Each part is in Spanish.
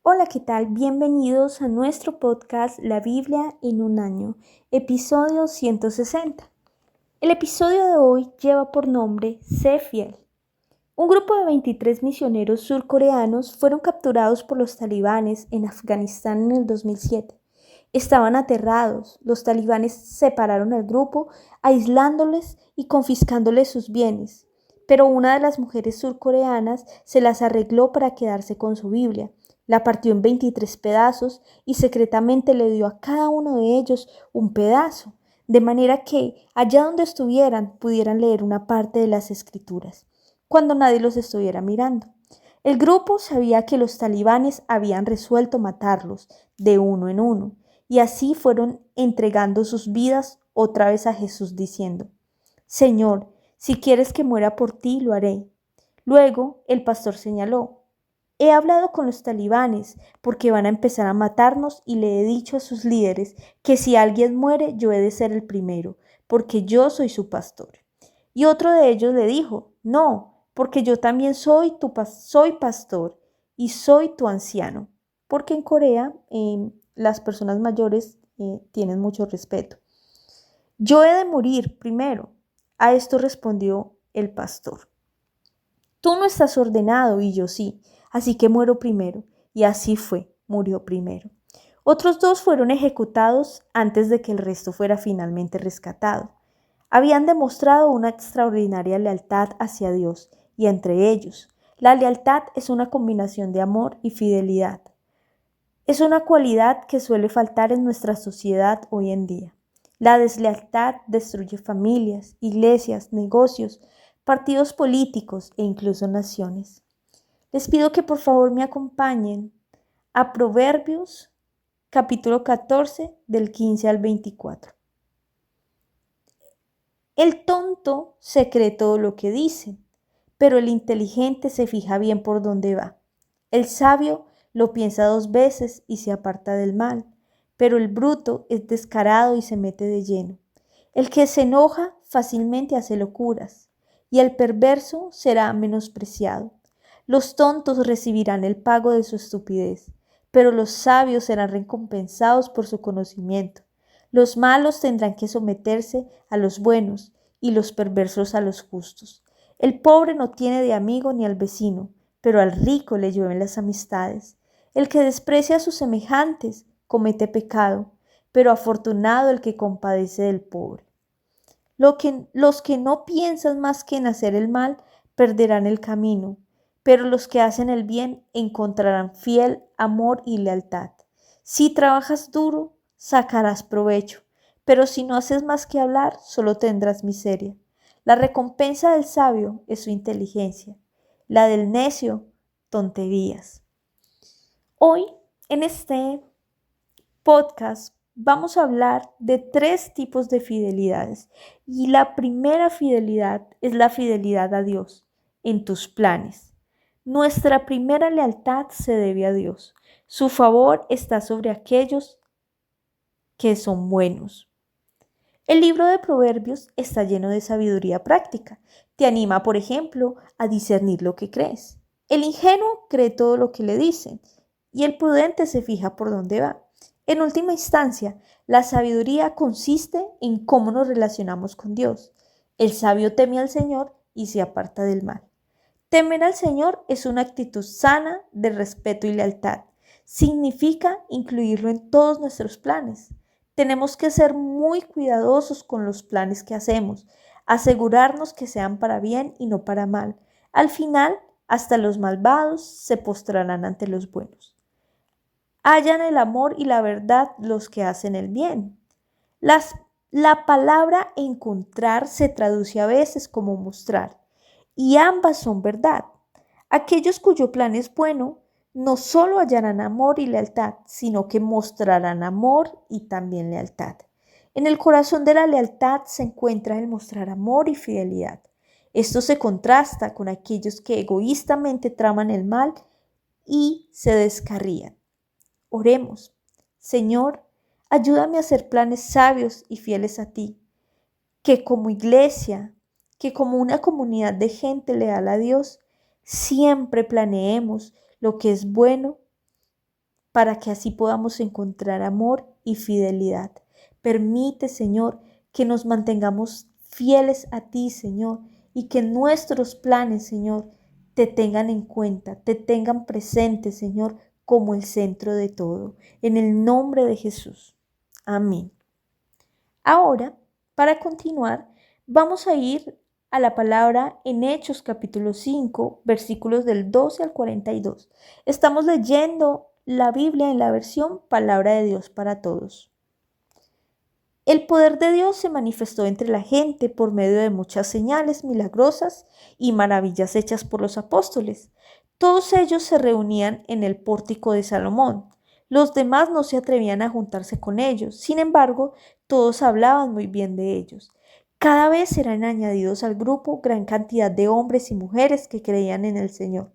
Hola, ¿qué tal? Bienvenidos a nuestro podcast La Biblia en un año, episodio 160. El episodio de hoy lleva por nombre Sé fiel. Un grupo de 23 misioneros surcoreanos fueron capturados por los talibanes en Afganistán en el 2007. Estaban aterrados. Los talibanes separaron al grupo, aislándoles y confiscándoles sus bienes. Pero una de las mujeres surcoreanas se las arregló para quedarse con su Biblia. La partió en 23 pedazos y secretamente le dio a cada uno de ellos un pedazo, de manera que, allá donde estuvieran, pudieran leer una parte de las escrituras, cuando nadie los estuviera mirando. El grupo sabía que los talibanes habían resuelto matarlos de uno en uno, y así fueron entregando sus vidas otra vez a Jesús diciendo: Señor, si quieres que muera por ti, lo haré. Luego el pastor señaló: He hablado con los talibanes porque van a empezar a matarnos y le he dicho a sus líderes que si alguien muere yo he de ser el primero, porque yo soy su pastor. Y otro de ellos le dijo: No, porque yo también soy pastor y soy tu anciano, porque en Corea las personas mayores tienen mucho respeto. Yo he de morir primero. A esto respondió el pastor: Tú no estás ordenado y yo sí, así que muero primero. Y así fue, murió primero. Otros dos fueron ejecutados antes de que el resto fuera finalmente rescatado. Habían demostrado una extraordinaria lealtad hacia Dios y entre ellos, la lealtad es una combinación de amor y fidelidad. Es una cualidad que suele faltar en nuestra sociedad hoy en día. La deslealtad destruye familias, iglesias, negocios, partidos políticos e incluso naciones. Les pido que por favor me acompañen a Proverbios capítulo 14 del 15 al 24. El tonto se cree todo lo que dice, pero el inteligente se fija bien por dónde va. El sabio lo piensa dos veces y se aparta del mal, pero el bruto es descarado y se mete de lleno. El que se enoja fácilmente hace locuras, y el perverso será menospreciado. Los tontos recibirán el pago de su estupidez, pero los sabios serán recompensados por su conocimiento. Los malos tendrán que someterse a los buenos y los perversos a los justos. El pobre no tiene de amigo ni al vecino, pero al rico le llueven las amistades. El que desprecia a sus semejantes comete pecado, pero afortunado el que compadece del pobre. Los que no piensan más que en hacer el mal perderán el camino, pero los que hacen el bien encontrarán fiel amor y lealtad. Si trabajas duro, sacarás provecho, pero si no haces más que hablar, solo tendrás miseria. La recompensa del sabio es su inteligencia, la del necio, tonterías. Hoy, en este podcast, vamos a hablar de 3 tipos de fidelidades. Y la primera fidelidad es la fidelidad a Dios en tus planes. Nuestra primera lealtad se debe a Dios. Su favor está sobre aquellos que son buenos. El libro de Proverbios está lleno de sabiduría práctica. Te anima, por ejemplo, a discernir lo que crees. El ingenuo cree todo lo que le dicen y el prudente se fija por dónde va. En última instancia, la sabiduría consiste en cómo nos relacionamos con Dios. El sabio teme al Señor y se aparta del mal. Temer al Señor es una actitud sana de respeto y lealtad. Significa incluirlo en todos nuestros planes. Tenemos que ser muy cuidadosos con los planes que hacemos, asegurarnos que sean para bien y no para mal. Al final, hasta los malvados se postrarán ante los buenos. Hallan el amor y la verdad los que hacen el bien. Las, la palabra encontrar se traduce a veces como mostrar, y ambas son verdad. Aquellos cuyo plan es bueno no solo hallarán amor y lealtad, sino que mostrarán amor y también lealtad. En el corazón de la lealtad se encuentra el mostrar amor y fidelidad. Esto se contrasta con aquellos que egoístamente traman el mal y se descarrían. Oremos. Señor, ayúdame a hacer planes sabios y fieles a ti, que como iglesia, que como una comunidad de gente leal a Dios, siempre planeemos lo que es bueno para que así podamos encontrar amor y fidelidad. Permite, Señor, que nos mantengamos fieles a ti, Señor, y que nuestros planes, Señor, te tengan en cuenta, te tengan presente, Señor, como el centro de todo. En el nombre de Jesús. Amén. Ahora, para continuar, vamos a ir a la palabra en Hechos capítulo 5, versículos del 12 al 42. Estamos leyendo la Biblia en la versión Palabra de Dios para Todos. El poder de Dios se manifestó entre la gente por medio de muchas señales milagrosas y maravillas hechas por los apóstoles. Todos ellos se reunían en el pórtico de Salomón. Los demás no se atrevían a juntarse con ellos. Sin embargo, todos hablaban muy bien de ellos. Cada vez eran añadidos al grupo gran cantidad de hombres y mujeres que creían en el Señor.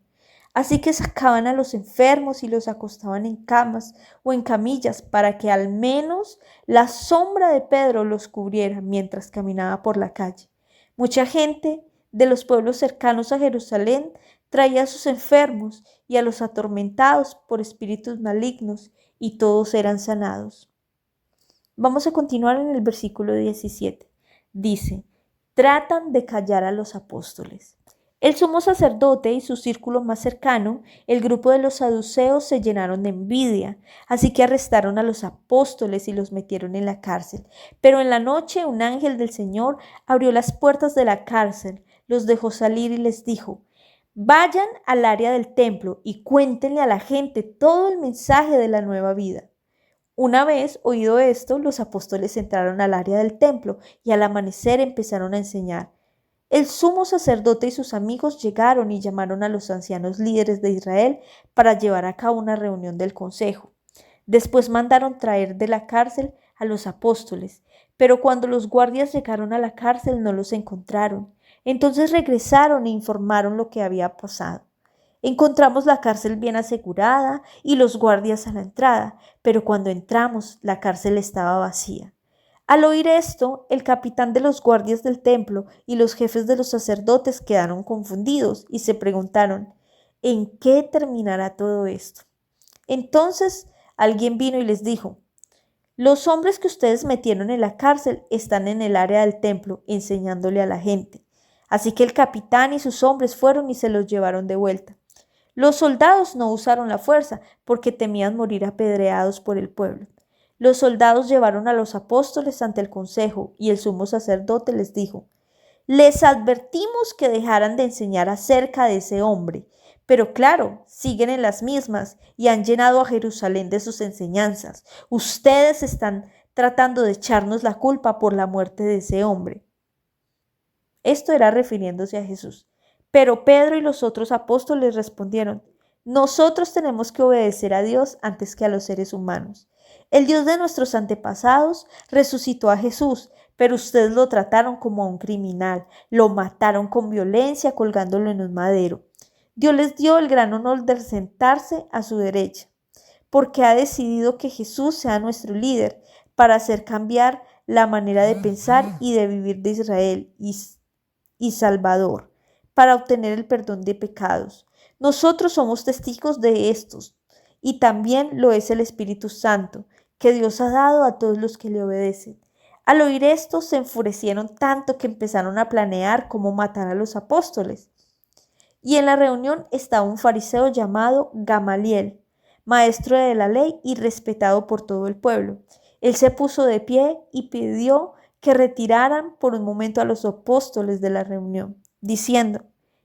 Así que sacaban a los enfermos y los acostaban en camas o en camillas para que al menos la sombra de Pedro los cubriera mientras caminaba por la calle. Mucha gente de los pueblos cercanos a Jerusalén traía a sus enfermos y a los atormentados por espíritus malignos, y todos eran sanados. Vamos a continuar en el versículo 17. Dice: tratan de callar a los apóstoles. El sumo sacerdote y su círculo más cercano, el grupo de los saduceos, se llenaron de envidia, así que arrestaron a los apóstoles y los metieron en la cárcel. Pero en la noche un ángel del Señor abrió las puertas de la cárcel, los dejó salir y les dijo: vayan al área del templo y cuéntenle a la gente todo el mensaje de la nueva vida. Una vez oído esto, los apóstoles entraron al área del templo y al amanecer empezaron a enseñar. El sumo sacerdote y sus amigos llegaron y llamaron a los ancianos líderes de Israel para llevar a cabo una reunión del consejo. Después mandaron traer de la cárcel a los apóstoles, pero cuando los guardias llegaron a la cárcel no los encontraron. Entonces regresaron e informaron lo que había pasado. Encontramos la cárcel bien asegurada y los guardias a la entrada, pero cuando entramos la cárcel estaba vacía. Al oír esto, el capitán de los guardias del templo y los jefes de los sacerdotes quedaron confundidos y se preguntaron: ¿en qué terminará todo esto? Entonces alguien vino y les dijo: los hombres que ustedes metieron en la cárcel están en el área del templo enseñándole a la gente. Así que el capitán y sus hombres fueron y se los llevaron de vuelta. Los soldados no usaron la fuerza porque temían morir apedreados por el pueblo. Los soldados llevaron a los apóstoles ante el consejo y el sumo sacerdote les dijo: les advertimos que dejaran de enseñar acerca de ese hombre, pero claro, siguen en las mismas y han llenado a Jerusalén de sus enseñanzas. Ustedes están tratando de echarnos la culpa por la muerte de ese hombre. Esto era refiriéndose a Jesús. Pero Pedro y los otros apóstoles respondieron: nosotros tenemos que obedecer a Dios antes que a los seres humanos. El Dios de nuestros antepasados resucitó a Jesús, pero ustedes lo trataron como a un criminal, lo mataron con violencia colgándolo en un madero. Dios les dio el gran honor de sentarse a su derecha, porque ha decidido que Jesús sea nuestro líder para hacer cambiar la manera de pensar y de vivir de Israel y Salvador, para obtener el perdón de pecados. Nosotros somos testigos de estos, y también lo es el Espíritu Santo, que Dios ha dado a todos los que le obedecen. Al oír esto, se enfurecieron tanto que empezaron a planear cómo matar a los apóstoles. Y en la reunión estaba un fariseo llamado Gamaliel, maestro de la ley y respetado por todo el pueblo. Él se puso de pie y pidió que retiraran por un momento a los apóstoles de la reunión, diciendo: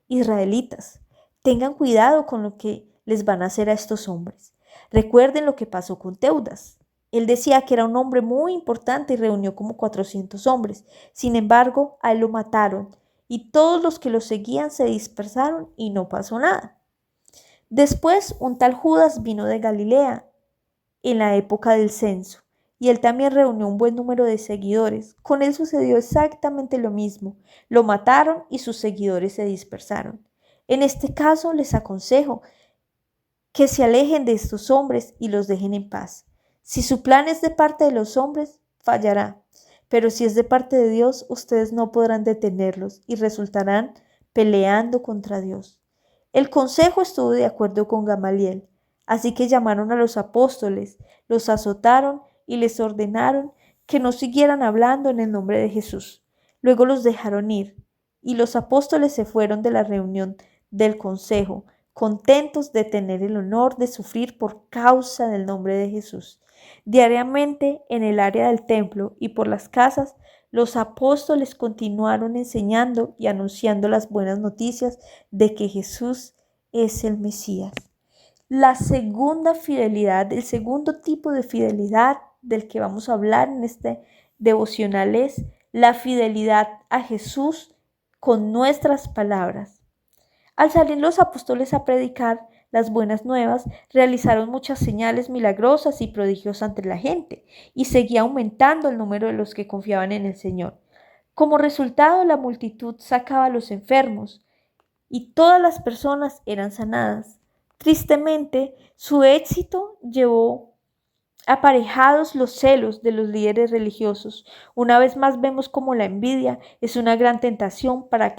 israelitas, tengan cuidado con lo que les van a hacer a estos hombres. Recuerden lo que pasó con Teudas. Él decía que era un hombre muy importante y reunió como 400 hombres. Sin embargo, a él lo mataron y todos los que lo seguían se dispersaron y no pasó nada. Después, un tal Judas vino de Galilea en la época del censo y él también reunió un buen número de seguidores. Con él sucedió exactamente lo mismo. Lo mataron y sus seguidores se dispersaron. En este caso, les aconsejo que se alejen de estos hombres y los dejen en paz. Si su plan es de parte de los hombres, fallará, pero si es de parte de Dios, ustedes no podrán detenerlos y resultarán peleando contra Dios. El consejo estuvo de acuerdo con Gamaliel, Así que llamaron a los apóstoles, los azotaron y les ordenaron que no siguieran hablando en el nombre de Jesús. Luego los dejaron ir, y los apóstoles se fueron de la reunión del consejo, contentos de tener el honor de sufrir por causa del nombre de Jesús. Diariamente en el área del templo y por las casas, los apóstoles continuaron enseñando y anunciando las buenas noticias de que Jesús es el Mesías. La segunda fidelidad, el segundo tipo de fidelidad del que vamos a hablar en este devocional es la fidelidad a Jesús con nuestras palabras. Al salir los apóstoles a predicar las buenas nuevas, realizaron muchas señales milagrosas y prodigios ante la gente, y seguía aumentando el número de los que confiaban en el Señor. Como resultado, la multitud sacaba a los enfermos, y todas las personas eran sanadas. Tristemente, su éxito llevó aparejados los celos de los líderes religiosos. Una vez más vemos cómo la envidia es una gran tentación para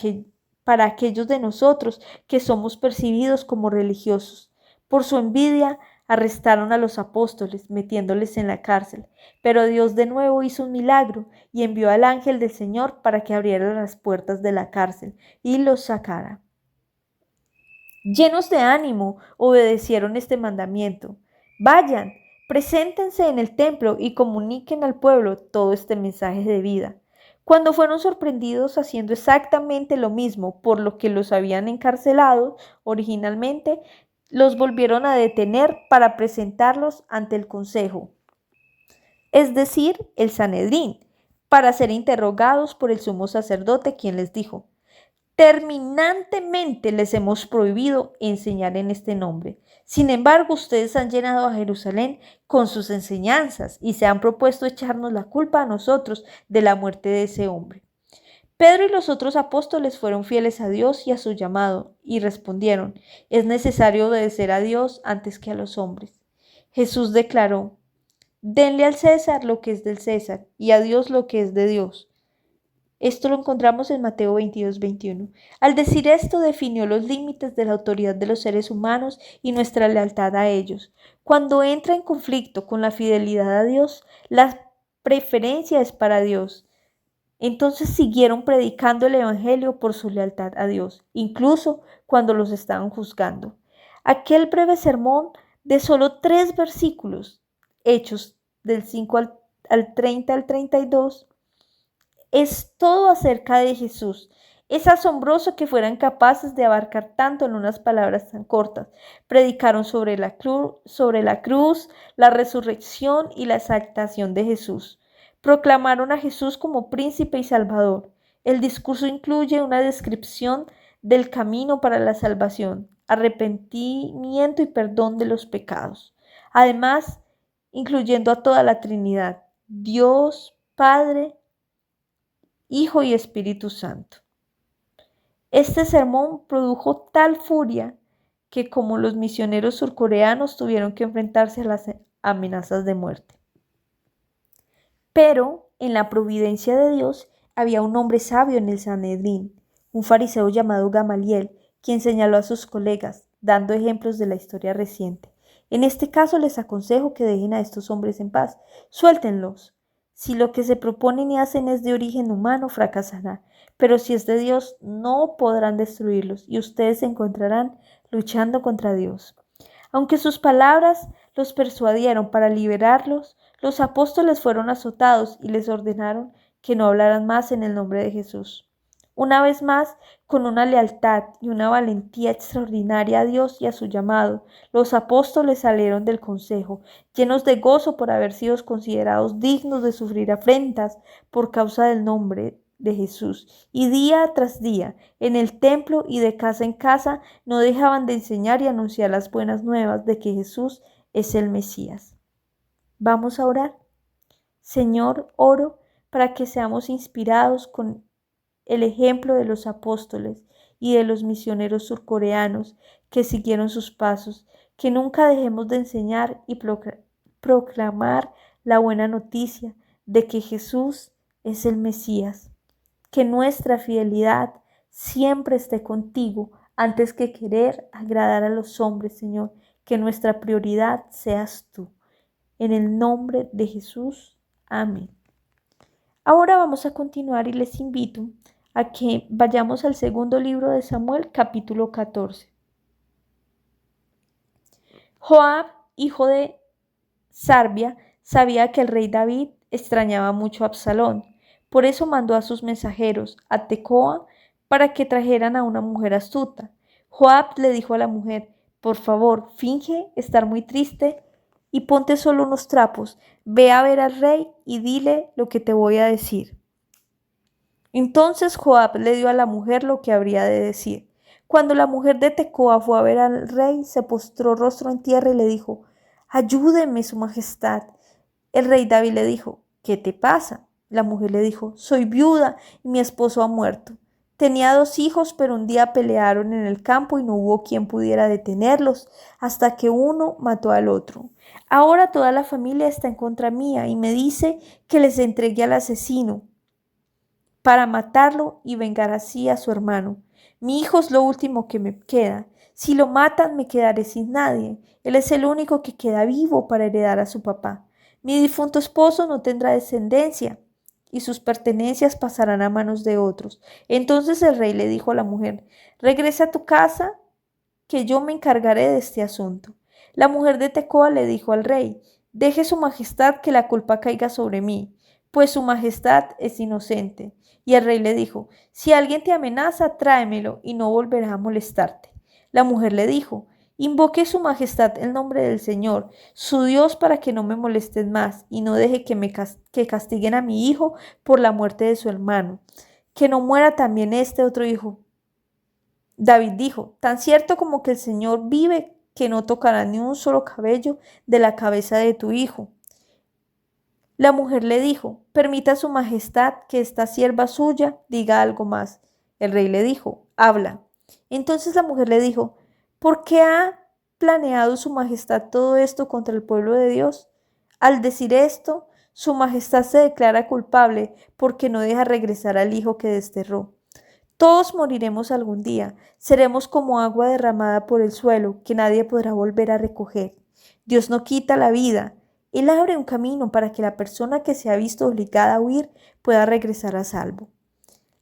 aquellos de nosotros que somos percibidos como religiosos. Por su envidia arrestaron a los apóstoles, metiéndoles en la cárcel. Pero Dios de nuevo hizo un milagro y envió al ángel del Señor para que abriera las puertas de la cárcel y los sacara. Llenos de ánimo, obedecieron este mandamiento. Vayan, preséntense en el templo y comuniquen al pueblo todo este mensaje de vida. Cuando fueron sorprendidos haciendo exactamente lo mismo por lo que los habían encarcelado originalmente, los volvieron a detener para presentarlos ante el consejo, es decir, el Sanedrín, para ser interrogados por el sumo sacerdote, quien les dijo: terminantemente les hemos prohibido enseñar en este nombre. Sin embargo, ustedes han llenado a Jerusalén con sus enseñanzas y se han propuesto echarnos la culpa a nosotros de la muerte de ese hombre. Pedro y los otros apóstoles fueron fieles a Dios y a su llamado, y respondieron: es necesario obedecer a Dios antes que a los hombres. Jesús declaró: denle al César lo que es del César y a Dios lo que es de Dios. Esto lo encontramos en Mateo 22:21. Al decir esto, definió los límites de la autoridad de los seres humanos y nuestra lealtad a ellos. Cuando entra en conflicto con la fidelidad a Dios, la preferencia es para Dios. Entonces siguieron predicando el Evangelio por su lealtad a Dios, incluso cuando los estaban juzgando. Aquel breve sermón de solo 3 versículos, Hechos del 5 al 30 al 32, es todo acerca de Jesús. Es asombroso que fueran capaces de abarcar tanto en unas palabras tan cortas. Predicaron sobre la cruz, la resurrección y la exaltación de Jesús. Proclamaron a Jesús como príncipe y salvador. El discurso incluye una descripción del camino para la salvación, arrepentimiento y perdón de los pecados. Además, incluyendo a toda la Trinidad, Dios, Padre, Hijo y Espíritu Santo. Este sermón produjo tal furia que, como los misioneros surcoreanos, tuvieron que enfrentarse a las amenazas de muerte. Pero en la providencia de Dios había un hombre sabio en el Sanedrín, un fariseo llamado Gamaliel, quien señaló a sus colegas, dando ejemplos de la historia reciente: en este caso les aconsejo que dejen a estos hombres en paz, suéltenlos. Si lo que se proponen y hacen es de origen humano, fracasará, pero si es de Dios, no podrán destruirlos y ustedes se encontrarán luchando contra Dios. Aunque sus palabras los persuadieron para liberarlos, los apóstoles fueron azotados y les ordenaron que no hablaran más en el nombre de Jesús. Una vez más, con una lealtad y una valentía extraordinaria a Dios y a su llamado, los apóstoles salieron del consejo, llenos de gozo por haber sido considerados dignos de sufrir afrentas por causa del nombre de Jesús. Y día tras día, en el templo y de casa en casa, no dejaban de enseñar y anunciar las buenas nuevas de que Jesús es el Mesías. Vamos a orar. Señor, oro para que seamos inspirados con el ejemplo de los apóstoles y de los misioneros surcoreanos que siguieron sus pasos, que nunca dejemos de enseñar y proclamar la buena noticia de que Jesús es el Mesías. Que nuestra fidelidad siempre esté contigo antes que querer agradar a los hombres, Señor. que nuestra prioridad seas tú. En el nombre de Jesús. Amén. Ahora vamos a continuar y les invito a que vayamos al segundo libro de Samuel, capítulo 14. Joab, hijo de Sarvia, sabía que el rey David extrañaba mucho a Absalón. Por eso mandó a sus mensajeros a Tecoa para que trajeran a una mujer astuta. Joab le dijo a la mujer: por favor, finge estar muy triste y ponte solo unos trapos. Ve a ver al rey y dile lo que te voy a decir. Entonces Joab le dio a la mujer lo que habría de decir. Cuando la mujer de Tecoa fue a ver al rey, se postró rostro en tierra y le dijo: ayúdeme, su majestad. El rey David le dijo: ¿qué te pasa? La mujer le dijo: soy viuda y mi esposo ha muerto. Tenía 2 hijos, pero un día pelearon en el campo y no hubo quien pudiera detenerlos hasta que uno mató al otro. Ahora toda la familia está en contra mía y me dice que les entregue al asesino para matarlo y vengar así a su hermano. Mi hijo es lo último que me queda. Si lo matan, me quedaré sin nadie. Él es el único que queda vivo para heredar a su papá. Mi difunto esposo no tendrá descendencia y sus pertenencias pasarán a manos de otros. Entonces el rey le dijo a la mujer: regresa a tu casa, que yo me encargaré de este asunto. La mujer de Tecoa le dijo al rey: deje su majestad que la culpa caiga sobre mí, pues su majestad es inocente. Y el rey le dijo: si alguien te amenaza, tráemelo y no volverá a molestarte. La mujer le dijo: invoque su majestad el nombre del Señor, su Dios, para que no me molesten más y no deje que castiguen a mi hijo por la muerte de su hermano. Que no muera también este otro hijo. David dijo: tan cierto como que el Señor vive, que no tocará ni un solo cabello de la cabeza de tu hijo. La mujer le dijo: permita a su majestad que esta sierva suya diga algo más. El rey le dijo: habla. Entonces la mujer le dijo: ¿por qué ha planeado su majestad todo esto contra el pueblo de Dios? Al decir esto, su majestad se declara culpable porque no deja regresar al hijo que desterró. Todos moriremos algún día, seremos como agua derramada por el suelo que nadie podrá volver a recoger. Dios no quita la vida, Él abre un camino para que la persona que se ha visto obligada a huir pueda regresar a salvo.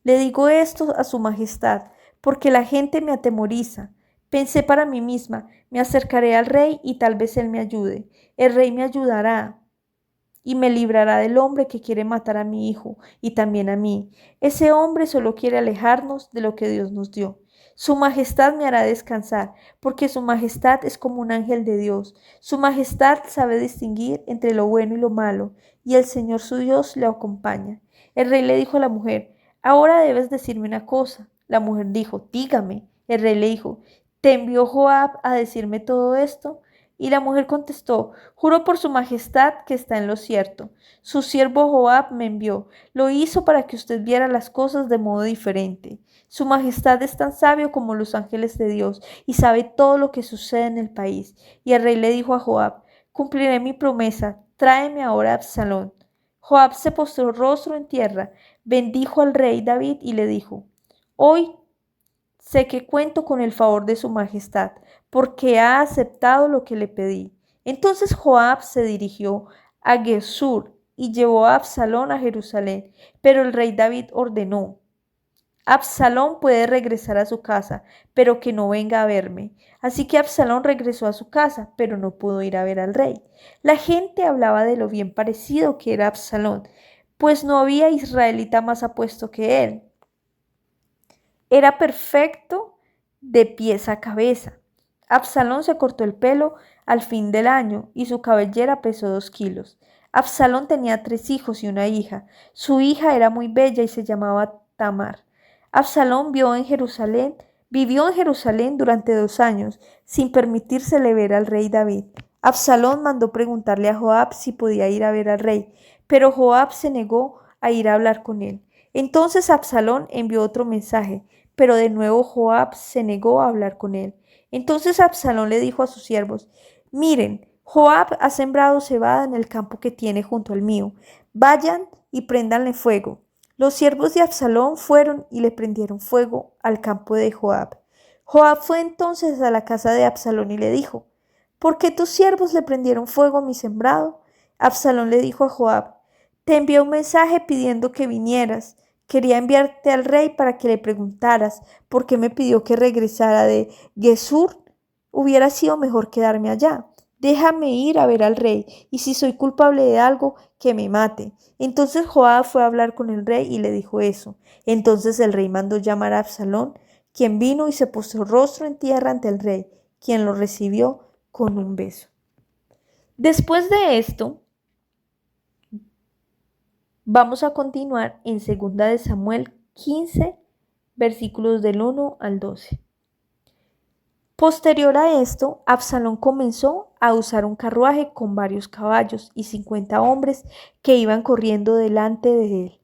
Le digo esto a su majestad porque la gente me atemoriza. Pensé para mí misma: me acercaré al rey y tal vez él me ayude. El rey me ayudará y me librará del hombre que quiere matar a mi hijo y también a mí. Ese hombre solo quiere alejarnos de lo que Dios nos dio. Su majestad me hará descansar, porque su majestad es como un ángel de Dios. Su majestad sabe distinguir entre lo bueno y lo malo, y el Señor su Dios le acompaña. El rey le dijo a la mujer: ahora debes decirme una cosa. La mujer dijo: dígame. El rey le dijo: ¿te envió Joab a decirme todo esto? Y la mujer contestó: juro por su majestad que está en lo cierto. Su siervo Joab me envió. Lo hizo para que usted viera las cosas de modo diferente. Su majestad es tan sabio como los ángeles de Dios y sabe todo lo que sucede en el país. Y el rey le dijo a Joab: cumpliré mi promesa. Tráeme ahora a Absalón. Joab se postró rostro en tierra, bendijo al rey David y le dijo: hoy sé que cuento con el favor de su majestad, porque ha aceptado lo que le pedí. Entonces Joab se dirigió a Gesur y llevó a Absalón a Jerusalén. Pero el rey David ordenó: Absalón puede regresar a su casa, pero que no venga a verme. Así que Absalón regresó a su casa, pero no pudo ir a ver al rey. La gente hablaba de lo bien parecido que era Absalón, pues no había israelita más apuesto que él. Era perfecto de pies a cabeza. Absalón se cortó el pelo al fin del año y su cabellera pesó 2 kilos. Absalón tenía 3 hijos y una hija. Su hija era muy bella y se llamaba Tamar. Absalón vivió en Jerusalén durante 2 años, sin permitírsele ver al rey David. Absalón mandó preguntarle a Joab si podía ir a ver al rey, pero Joab se negó a ir a hablar con él. Entonces Absalón envió otro mensaje, pero de nuevo Joab se negó a hablar con él. Entonces Absalón le dijo a sus siervos: miren, Joab ha sembrado cebada en el campo que tiene junto al mío. Vayan y préndanle fuego. Los siervos de Absalón fueron y le prendieron fuego al campo de Joab. Joab fue entonces a la casa de Absalón y le dijo: ¿Por qué tus siervos le prendieron fuego a mi sembrado? Absalón le dijo a Joab: te envié un mensaje pidiendo que vinieras. Quería enviarte al rey para que le preguntaras por qué me pidió que regresara de Gesur. Hubiera sido mejor quedarme allá. Déjame ir a ver al rey, y si soy culpable de algo, que me mate. Entonces Joab fue a hablar con el rey y le dijo eso. Entonces el rey mandó llamar a Absalón, quien vino y se puso rostro en tierra ante el rey, quien lo recibió con un beso. Después de esto, vamos a continuar en 2 de Samuel 15, versículos del 1 al 12. Posterior a esto, Absalón comenzó a usar un carruaje con varios caballos y 50 hombres que iban corriendo delante de él.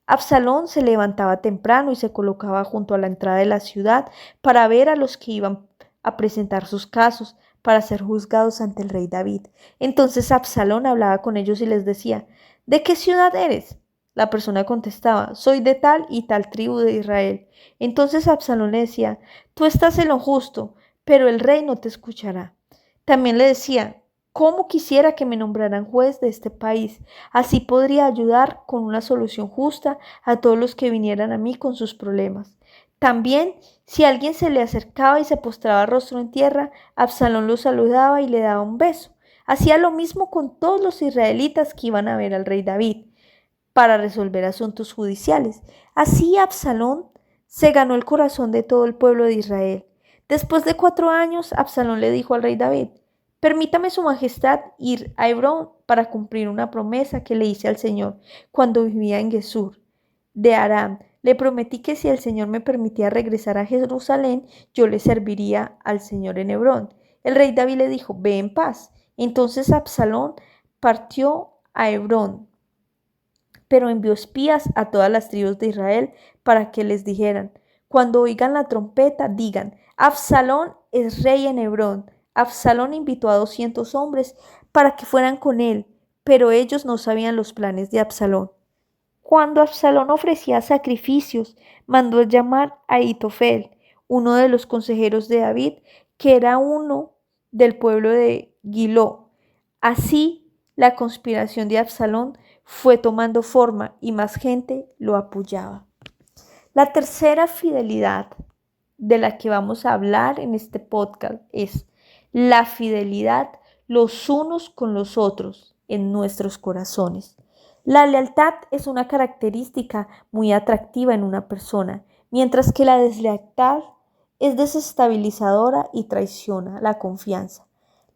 Absalón se levantaba temprano y se colocaba junto a la entrada de la ciudad para ver a los que iban a presentar sus casos para ser juzgados ante el rey David. Entonces Absalón hablaba con ellos y les decía: ¿de qué ciudad eres? La persona contestaba: soy de tal y tal tribu de Israel. Entonces Absalón le decía: tú estás en lo justo, pero el rey no te escuchará. También le decía: ¿cómo quisiera que me nombraran juez de este país? Así podría ayudar con una solución justa a todos los que vinieran a mí con sus problemas. También, si alguien se le acercaba y se postraba rostro en tierra, Absalón lo saludaba y le daba un beso. Hacía lo mismo con todos los israelitas que iban a ver al rey David para resolver asuntos judiciales. Así Absalón se ganó el corazón de todo el pueblo de Israel. Después de 4 años, Absalón le dijo al rey David: permítame su majestad ir a Hebrón para cumplir una promesa que le hice al Señor cuando vivía en Gesur de Aram. Le prometí que si el Señor me permitía regresar a Jerusalén, yo le serviría al Señor en Hebrón. El rey David le dijo: ve en paz. Entonces Absalón partió a Hebrón, pero envió espías a todas las tribus de Israel para que les dijeran: cuando oigan la trompeta, digan: Absalón es rey en Hebrón. Absalón invitó a 200 hombres para que fueran con él, pero ellos no sabían los planes de Absalón. Cuando Absalón ofrecía sacrificios, mandó llamar a Ahitofel, uno de los consejeros de David, que era uno del pueblo de Giló. Así, la conspiración de Absalón fue tomando forma y más gente lo apoyaba. La tercera fidelidad de la que vamos a hablar en este podcast es la fidelidad los unos con los otros en nuestros corazones. La lealtad es una característica muy atractiva en una persona, mientras que la deslealtad es desestabilizadora y traiciona la confianza.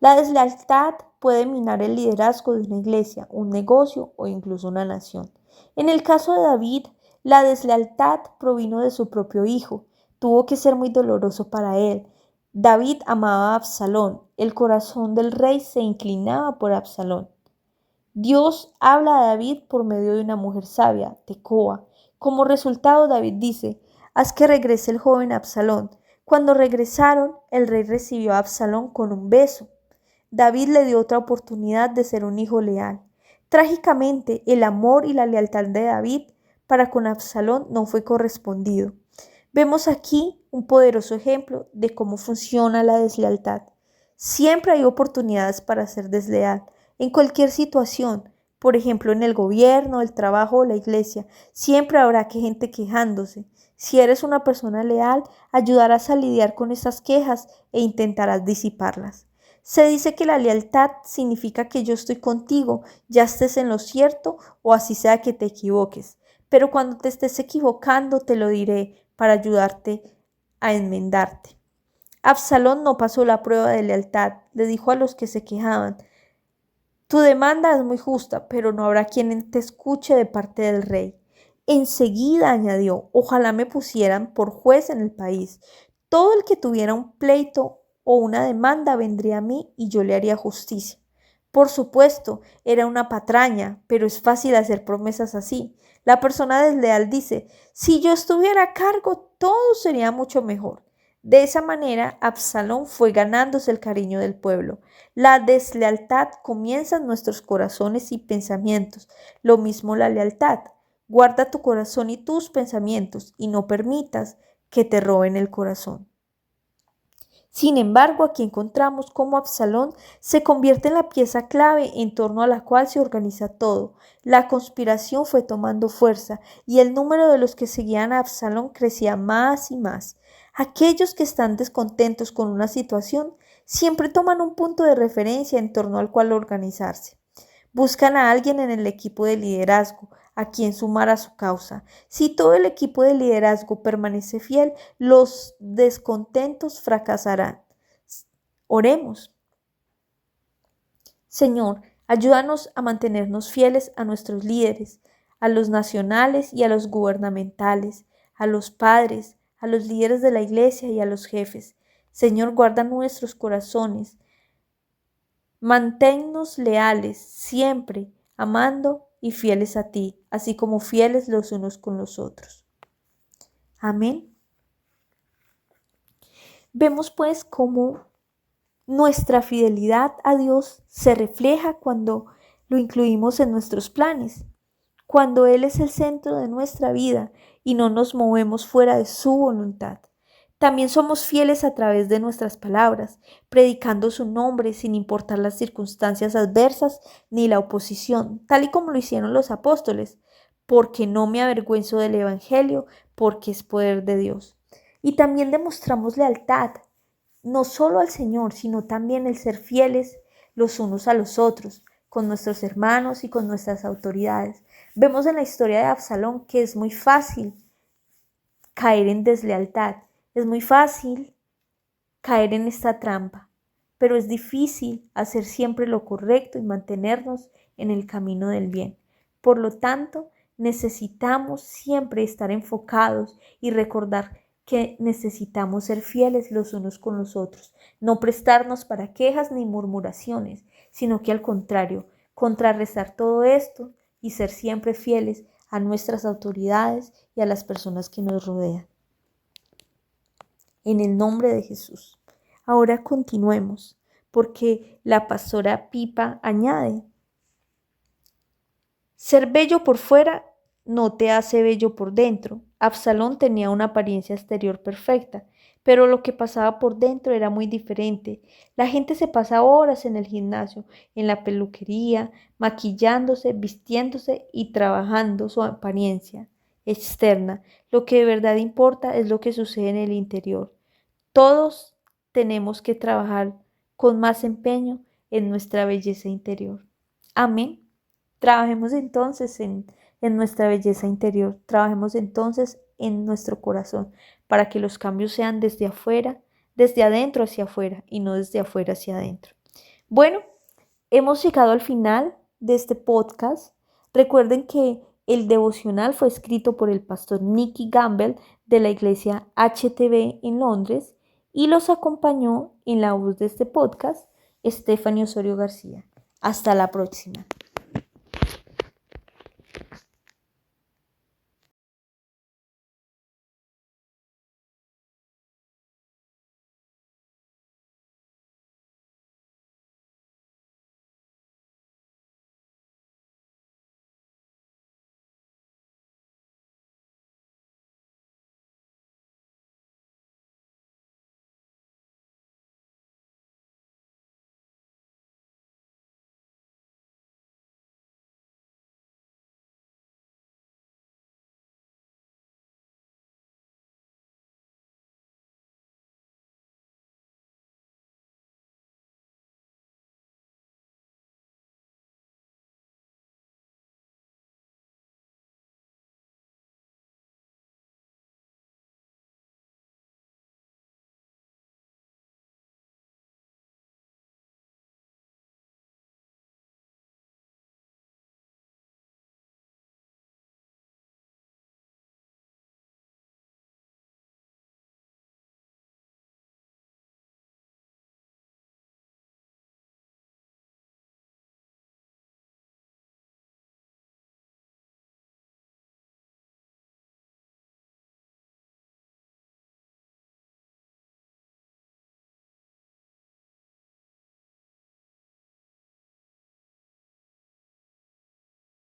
La deslealtad puede minar el liderazgo de una iglesia, un negocio o incluso una nación. En el caso de David, la deslealtad provino de su propio hijo. Tuvo que ser muy doloroso para él. David amaba a Absalón. El corazón del rey se inclinaba por Absalón. Dios habla a David por medio de una mujer sabia, Tecoa. Como resultado, David dice: haz que regrese el joven Absalón. Cuando regresaron, el rey recibió a Absalón con un beso. David le dio otra oportunidad de ser un hijo leal. Trágicamente, el amor y la lealtad de David para con Absalón no fue correspondido. Vemos aquí un poderoso ejemplo de cómo funciona la deslealtad. Siempre hay oportunidades para ser desleal, en cualquier situación, por ejemplo en el gobierno, el trabajo o la iglesia. Siempre habrá gente quejándose. Si eres una persona leal, ayudarás a lidiar con esas quejas e intentarás disiparlas. Se dice que la lealtad significa que yo estoy contigo, ya estés en lo cierto o así sea que te equivoques. Pero cuando te estés equivocando te lo diré para ayudarte a enmendarte. Absalón no pasó la prueba de lealtad. Le dijo a los que se quejaban: tu demanda es muy justa, pero no habrá quien te escuche de parte del rey. Enseguida añadió: ojalá me pusieran por juez en el país. Todo el que tuviera un pleito o una demanda vendría a mí y yo le haría justicia. Por supuesto, era una patraña, pero es fácil hacer promesas así. La persona desleal dice: si yo estuviera a cargo, todo sería mucho mejor. De esa manera, Absalón fue ganándose el cariño del pueblo. La deslealtad comienza en nuestros corazones y pensamientos. Lo mismo la lealtad. Guarda tu corazón y tus pensamientos y no permitas que te roben el corazón. Sin embargo, aquí encontramos cómo Absalón se convierte en la pieza clave en torno a la cual se organiza todo. La conspiración fue tomando fuerza y el número de los que seguían a Absalón crecía más y más. Aquellos que están descontentos con una situación siempre toman un punto de referencia en torno al cual organizarse. Buscan a alguien en el equipo de liderazgo, a quien sumar a su causa. Si todo el equipo de liderazgo permanece fiel, los descontentos fracasarán. Oremos. Señor, ayúdanos a mantenernos fieles a nuestros líderes, a los nacionales y a los gubernamentales, a los padres, a los líderes de la iglesia y a los jefes. Señor, guarda nuestros corazones. Manténnos leales siempre, amando y fieles a ti, así como fieles los unos con los otros. Amén. Vemos pues cómo nuestra fidelidad a Dios se refleja cuando lo incluimos en nuestros planes, cuando Él es el centro de nuestra vida y no nos movemos fuera de su voluntad. También somos fieles a través de nuestras palabras, predicando su nombre sin importar las circunstancias adversas ni la oposición, tal y como lo hicieron los apóstoles, porque no me avergüenzo del Evangelio, porque es poder de Dios. Y también demostramos lealtad, no solo al Señor, sino también el ser fieles los unos a los otros, con nuestros hermanos y con nuestras autoridades. Vemos en la historia de Absalón que es muy fácil caer en deslealtad. Es muy fácil caer en esta trampa, pero es difícil hacer siempre lo correcto y mantenernos en el camino del bien. Por lo tanto, necesitamos siempre estar enfocados y recordar que necesitamos ser fieles los unos con los otros, no prestarnos para quejas ni murmuraciones, sino que al contrario, contrarrestar todo esto y ser siempre fieles a nuestras autoridades y a las personas que nos rodean. En el nombre de Jesús. Ahora continuemos, porque la pastora Pipa añade: ser bello por fuera no te hace bello por dentro. Absalón tenía una apariencia exterior perfecta, pero lo que pasaba por dentro era muy diferente. La gente se pasa horas en el gimnasio, en la peluquería, maquillándose, vistiéndose y trabajando su apariencia externa. Lo que de verdad importa es lo que sucede en el interior. Todos tenemos que trabajar con más empeño en nuestra belleza interior. Amén. Trabajemos entonces en nuestra belleza interior. Trabajemos entonces en nuestro corazón para que los cambios sean desde afuera, desde adentro hacia afuera y no desde afuera hacia adentro. Bueno, hemos llegado al final de este podcast. Recuerden que el devocional fue escrito por el pastor Nicky Gamble de la iglesia HTB en Londres y los acompañó en la voz de este podcast Stephanie Osorio García. Hasta la próxima.